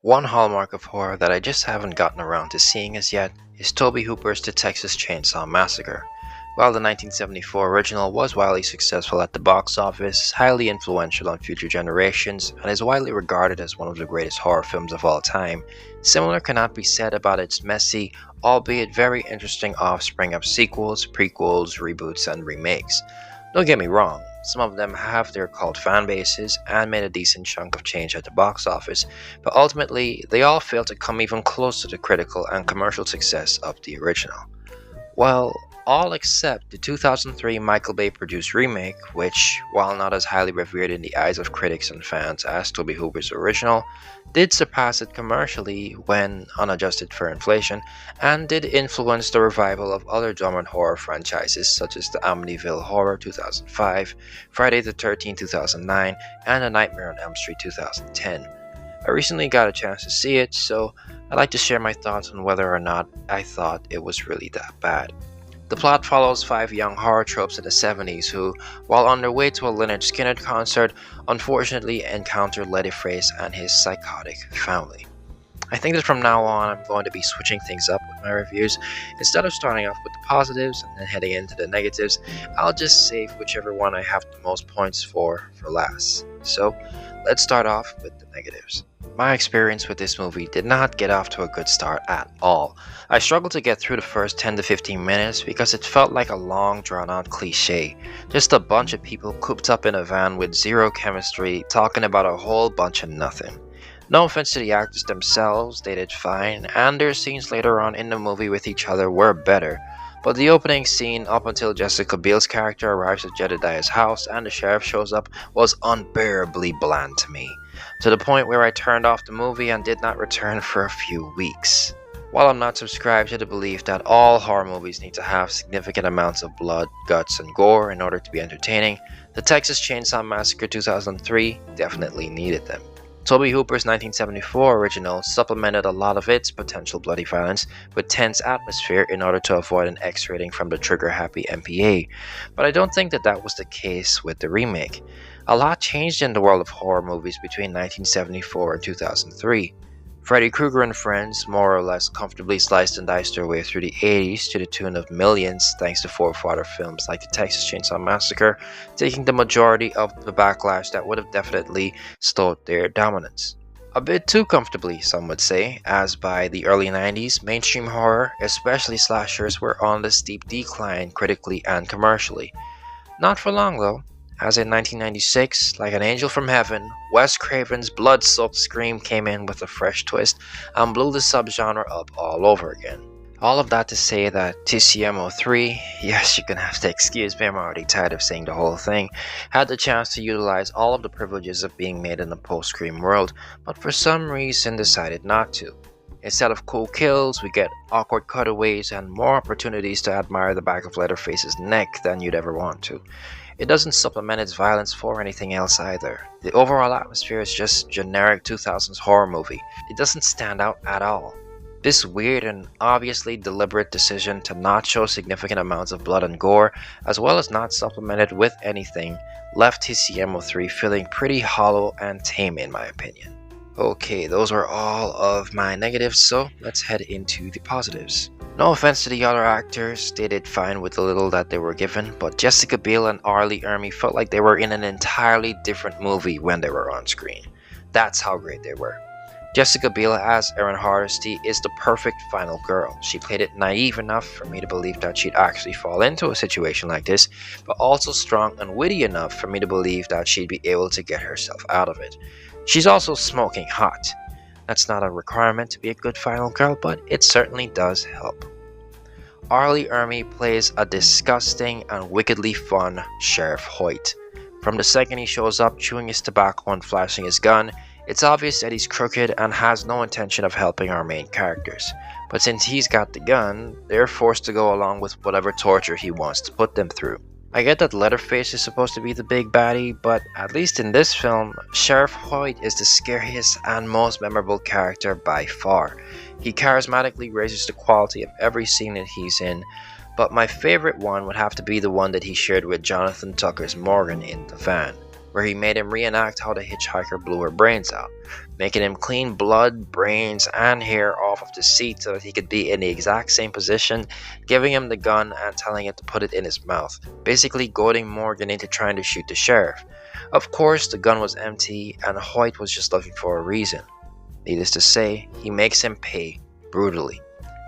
One hallmark of horror that I just haven't gotten around to seeing as yet is Tobe Hooper's The Texas Chainsaw Massacre. While the 1974 original was wildly successful at the box office, highly influential on future generations, and is widely regarded as one of the greatest horror films of all time, similar cannot be said about its messy, albeit very interesting offspring of sequels, prequels, reboots, and remakes. Don't get me wrong, some of them have their cult fan bases and made a decent chunk of change at the box office, but ultimately they all failed to come even close to the critical and commercial success of the original. Well, all except the 2003 Michael Bay produced remake, which, while not as highly revered in the eyes of critics and fans as Tobe Hooper's original, did surpass it commercially when unadjusted for inflation, and did influence the revival of other dormant horror franchises such as the Amityville Horror 2005, Friday the 13th 2009, and A Nightmare on Elm Street 2010. I recently got a chance to see it, so I'd like to share my thoughts on whether or not I thought it was really that bad. The plot follows five young horror tropes in the 70s who, while on their way to a Lynyrd Skynyrd concert, unfortunately encounter Leatherface and his psychotic family. I think that from now on I'm going to be switching things up with my reviews. Instead of starting off with the positives and then heading into the negatives, I'll just save whichever one I have the most points for last. So, let's start off with the negatives. My experience with this movie did not get off to a good start at all. I struggled to get through the first 10 to 15 minutes because it felt like a long drawn out cliche. Just a bunch of people cooped up in a van with zero chemistry talking about a whole bunch of nothing. No offense to the actors themselves, they did fine, and their scenes later on in the movie with each other were better. But the opening scene up until Jessica Biel's character arrives at Jedediah's house and the sheriff shows up was unbearably bland to me, to the point where I turned off the movie and did not return for a few weeks. While I'm not subscribed to the belief that all horror movies need to have significant amounts of blood, guts, and gore in order to be entertaining, the Texas Chainsaw Massacre 2003 definitely needed them. Tobe Hooper's 1974 original supplemented a lot of its potential bloody violence with tense atmosphere in order to avoid an X rating from the trigger-happy MPA, but I don't think that was the case with the remake. A lot changed in the world of horror movies between 1974 and 2003. Freddy Krueger and friends more or less comfortably sliced and diced their way through the 80s to the tune of millions thanks to forefather films like the Texas Chainsaw Massacre, taking the majority of the backlash that would have definitely stalled their dominance. A bit too comfortably, some would say, as by the early 90s, mainstream horror, especially slashers, were on the steep decline critically and commercially. Not for long though, as in 1996, like an angel from heaven, Wes Craven's blood-soaked Scream came in with a fresh twist and blew the subgenre up all over again. All of that to say that TCM03, yes, you're gonna have to excuse me, I'm already tired of saying the whole thing, had the chance to utilize all of the privileges of being made in the post-Scream world, but for some reason decided not to. Instead of cool kills, we get awkward cutaways and more opportunities to admire the back of Leatherface's neck than you'd ever want to. It doesn't supplement its violence for anything else either. The overall atmosphere is just generic 2000s horror movie. It doesn't stand out at all. This weird and obviously deliberate decision to not show significant amounts of blood and gore, as well as not supplement it with anything, left TCM03 feeling pretty hollow and tame in my opinion. Okay, those were all of my negatives, so let's head into the positives. No offense to the other actors, they did fine with the little that they were given, but Jessica Biel and R. Lee Ermey felt like they were in an entirely different movie when they were on screen. That's how great they were. Jessica Biel as Erin Hardesty is the perfect final girl. She played it naive enough for me to believe that she'd actually fall into a situation like this, but also strong and witty enough for me to believe that she'd be able to get herself out of it. She's also smoking hot. That's not a requirement to be a good final girl, but it certainly does help. R. Lee Ermey plays a disgusting and wickedly fun Sheriff Hoyt. From the second he shows up chewing his tobacco and flashing his gun, it's obvious that he's crooked and has no intention of helping our main characters. But since he's got the gun, they're forced to go along with whatever torture he wants to put them through. I get that Leatherface is supposed to be the big baddie, but at least in this film, Sheriff Hoyt is the scariest and most memorable character by far. He charismatically raises the quality of every scene that he's in, but my favorite one would have to be the one that he shared with Jonathan Tucker's Morgan in the van. where he made him reenact how the hitchhiker blew her brains out, making him clean blood, brains, and hair off of the seat so that he could be in the exact same position, giving him the gun and telling him to put it in his mouth, basically goading Morgan into trying to shoot the sheriff. Of course, the gun was empty, and Hoyt was just looking for a reason. Needless to say, he makes him pay brutally.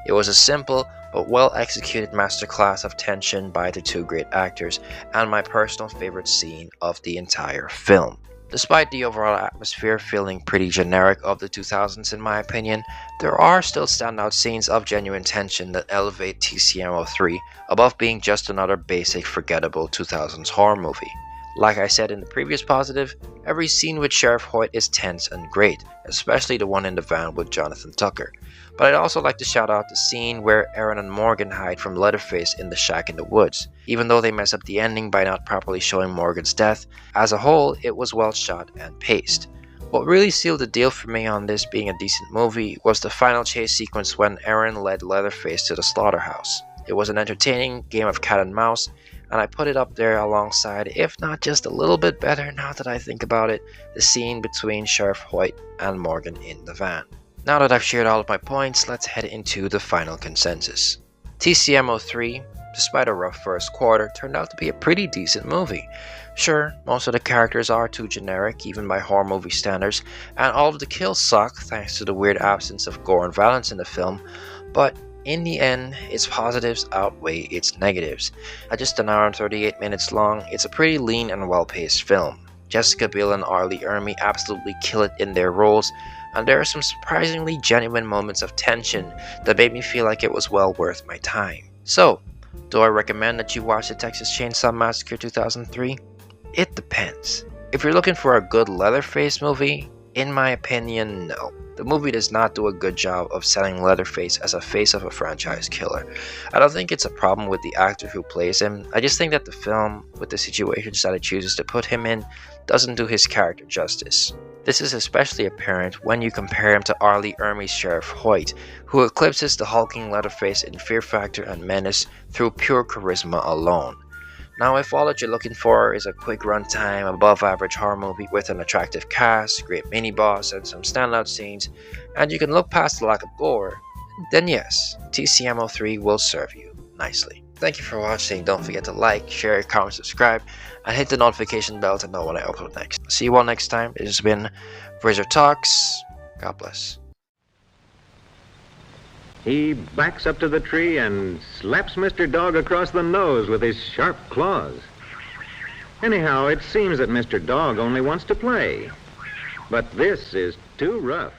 It was a simple but well-executed masterclass of tension by the two great actors, and my personal favorite scene of the entire film. Despite the overall atmosphere feeling pretty generic of the 2000s in my opinion, there are still standout scenes of genuine tension that elevate TCM03 above being just another basic forgettable 2000s horror movie. Like I said in the previous positive, every scene with Sheriff Hoyt is tense and great, especially the one in the van with Jonathan Tucker. But I'd also like to shout out the scene where Aaron and Morgan hide from Leatherface in the shack in the woods. Even though they mess up the ending by not properly showing Morgan's death, as a whole it was well shot and paced. What really sealed the deal for me on this being a decent movie was the final chase sequence when Aaron led Leatherface to the slaughterhouse. It was an entertaining game of cat and mouse, and I put it up there alongside, if not just a little bit better now that I think about it, the scene between Sheriff Hoyt and Morgan in the van. Now that I've shared all of my points, let's head into the final consensus. TCM03, despite a rough first quarter, turned out to be a pretty decent movie. Sure, most of the characters are too generic, even by horror movie standards, and all of the kills suck thanks to the weird absence of gore and violence in the film, but in the end, its positives outweigh its negatives. At just an hour and 38 minutes long, it's a pretty lean and well-paced film. Jessica Biel and R. Lee Ermey absolutely kill it in their roles, and there are some surprisingly genuine moments of tension that made me feel like it was well worth my time. So, do I recommend that you watch the Texas Chainsaw Massacre 2003? It depends. If you're looking for a good Leatherface movie, in my opinion, no. The movie does not do a good job of selling Leatherface as a face of a franchise killer. I don't think it's a problem with the actor who plays him. I just think that the film, with the situations that it chooses to put him in, doesn't do his character justice. This is especially apparent when you compare him to R. Lee Ermey's Sheriff Hoyt, who eclipses the hulking Leatherface in fear factor and menace through pure charisma alone. Now, if all that you're looking for is a quick runtime, above-average horror movie with an attractive cast, great mini-boss, and some standout scenes, and you can look past the lack of gore, then yes, TCM03 will serve you nicely. Thank you for watching. Don't forget to like, share, comment, subscribe, and hit the notification bell to know when I upload next. See you all next time. This has been Razor Talks. God bless. He backs up to the tree and slaps Mr. Dog across the nose with his sharp claws. Anyhow, it seems that Mr. Dog only wants to play. But this is too rough.